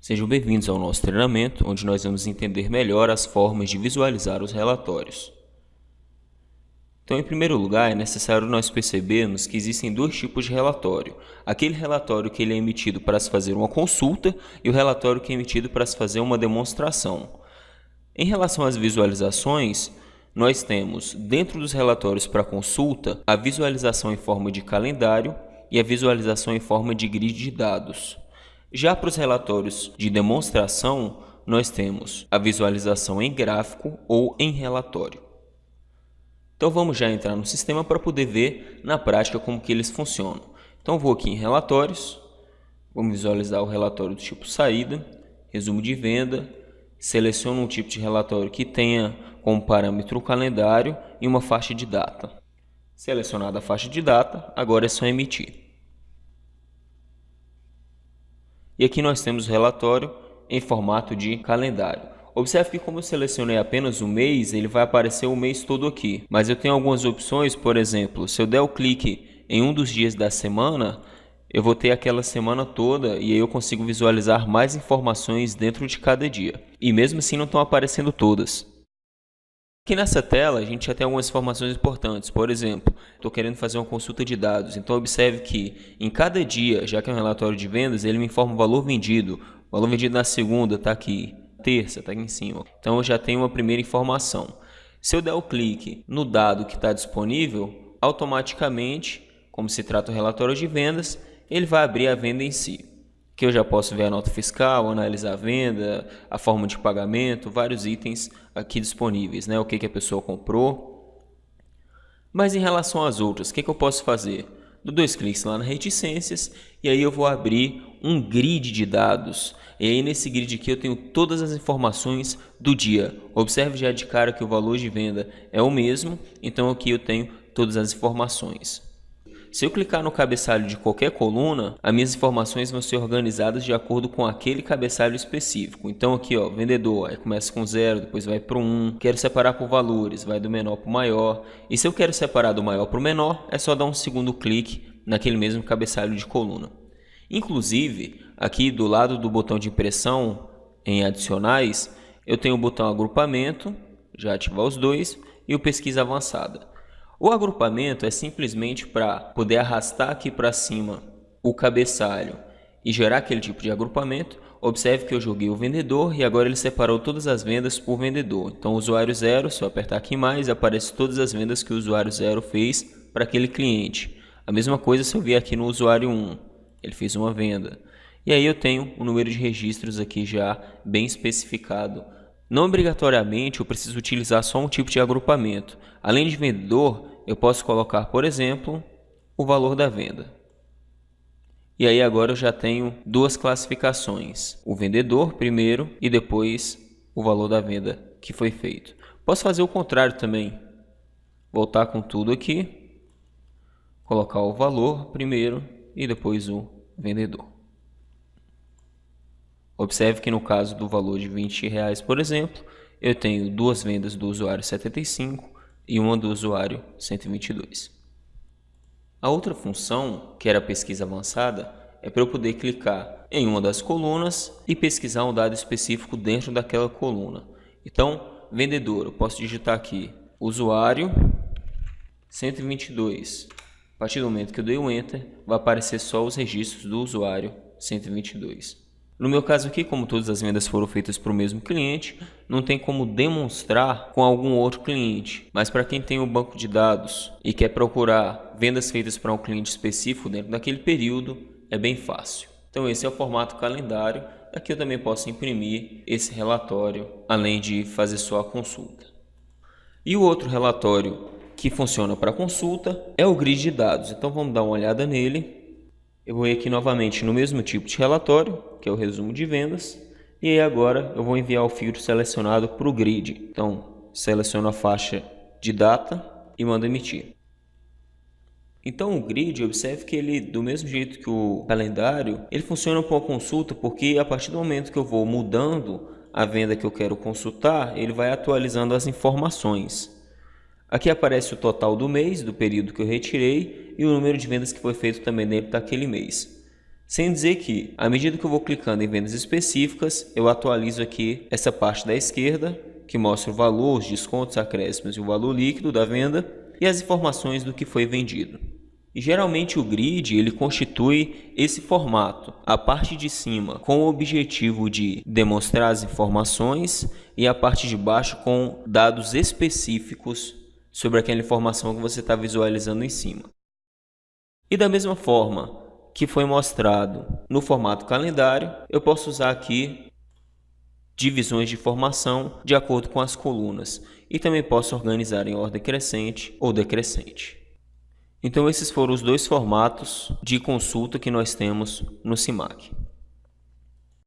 Sejam bem-vindos ao nosso treinamento, onde nós vamos entender melhor as formas de visualizar os relatórios. Então, em primeiro lugar, é necessário nós percebermos que existem dois tipos de relatório. Aquele relatório que ele é emitido para se fazer uma consulta e o relatório que é emitido para se fazer uma demonstração. Em relação às visualizações, nós temos, dentro dos relatórios para consulta, a visualização em forma de calendário e a visualização em forma de grid de dados. Já para os relatórios de demonstração, nós temos a visualização em gráfico ou em relatório. Então vamos já entrar no sistema para poder ver na prática como que eles funcionam. Então vou aqui em relatórios, vamos visualizar o relatório do tipo saída, resumo de venda, seleciono um tipo de relatório que tenha como parâmetro o calendário e uma faixa de data. Selecionada a faixa de data, agora é só emitir. E aqui nós temos o relatório em formato de calendário. Observe que como eu selecionei apenas o mês, ele vai aparecer o mês todo aqui. Mas eu tenho algumas opções, por exemplo, se eu der o clique em um dos dias da semana, eu vou ter aquela semana toda e aí eu consigo visualizar mais informações dentro de cada dia. E mesmo assim não estão aparecendo todas. Aqui nessa tela a gente já tem algumas informações importantes. Por exemplo, estou querendo fazer uma consulta de dados. Então observe que em cada dia, já que é um relatório de vendas, ele me informa o valor vendido. O valor vendido na segunda está aqui, terça está aqui em cima. Então eu já tenho uma primeira informação. Se eu der o clique no dado que está disponível, automaticamente, como se trata do relatório de vendas, ele vai abrir a venda em si. Que eu já posso ver a nota fiscal, analisar a venda, a forma de pagamento, vários itens aqui disponíveis, né? O que a pessoa comprou. Mas em relação às outras, o que eu posso fazer? Dou dois cliques lá na reticências e aí eu vou abrir um grid de dados. E aí nesse grid aqui eu tenho todas as informações do dia. Observe já de cara que o valor de venda é o mesmo, então aqui eu tenho todas as informações. Se eu clicar no cabeçalho de qualquer coluna, as minhas informações vão ser organizadas de acordo com aquele cabeçalho específico. Então aqui, ó, vendedor, aí começa com 0, depois vai para o 1. Quero separar por valores, vai do menor para o maior. E se eu quero separar do maior para o menor, é só dar um segundo clique naquele mesmo cabeçalho de coluna. Inclusive, aqui do lado do botão de impressão, em adicionais, eu tenho o botão agrupamento, já ativar os dois, e o pesquisa avançada. O agrupamento é simplesmente para poder arrastar aqui para cima o cabeçalho e gerar aquele tipo de agrupamento. Observe que eu joguei o vendedor e agora ele separou todas as vendas por vendedor. Então, o usuário 0, se eu apertar aqui mais, aparece todas as vendas que o usuário 0 fez para aquele cliente. A mesma coisa se eu vier aqui no usuário 1, ele fez uma venda. E aí eu tenho o número de registros aqui já bem especificado. Não obrigatoriamente eu preciso utilizar só um tipo de agrupamento. Além de vendedor, eu posso colocar, por exemplo, o valor da venda. E aí agora eu já tenho duas classificações. O vendedor primeiro e depois o valor da venda que foi feito. Posso fazer o contrário também. Voltar com tudo aqui. Colocar o valor primeiro e depois o vendedor. Observe que no caso do valor de R$20, por exemplo, eu tenho duas vendas do usuário 75 e uma do usuário 122. A outra função, que era a pesquisa avançada, é para eu poder clicar em uma das colunas e pesquisar um dado específico dentro daquela coluna. Então, vendedor, eu posso digitar aqui usuário 122. A partir do momento que eu dei o Enter, vai aparecer só os registros do usuário 122. No meu caso aqui, como todas as vendas foram feitas para o mesmo cliente, não tem como demonstrar com algum outro cliente. Mas para quem tem um banco de dados e quer procurar vendas feitas para um cliente específico dentro daquele período, é bem fácil. Então esse é o formato calendário. Aqui eu também posso imprimir esse relatório, além de fazer só a consulta. E o outro relatório que funciona para consulta é o grid de dados. Então vamos dar uma olhada nele. Eu vou ir aqui novamente no mesmo tipo de relatório, que é o resumo de vendas. E aí agora eu vou enviar o filtro selecionado para o grid. Então, seleciono a faixa de data e mando emitir. Então o grid, observe que ele, do mesmo jeito que o calendário, ele funciona para uma consulta porque a partir do momento que eu vou mudando a venda que eu quero consultar, ele vai atualizando as informações. Aqui aparece o total do mês, do período que eu retirei, e o número de vendas que foi feito também dentro daquele mês. Sem dizer que, à medida que eu vou clicando em vendas específicas, eu atualizo aqui essa parte da esquerda, que mostra o valor, os descontos, acréscimos e o valor líquido da venda e as informações do que foi vendido. E geralmente o grid ele constitui esse formato, a parte de cima com o objetivo de demonstrar as informações e a parte de baixo com dados específicos sobre aquela informação que você está visualizando em cima. E da mesma forma que foi mostrado no formato calendário, eu posso usar aqui divisões de informação de acordo com as colunas e também posso organizar em ordem crescente ou decrescente. Então esses foram os dois formatos de consulta que nós temos no CIMAC.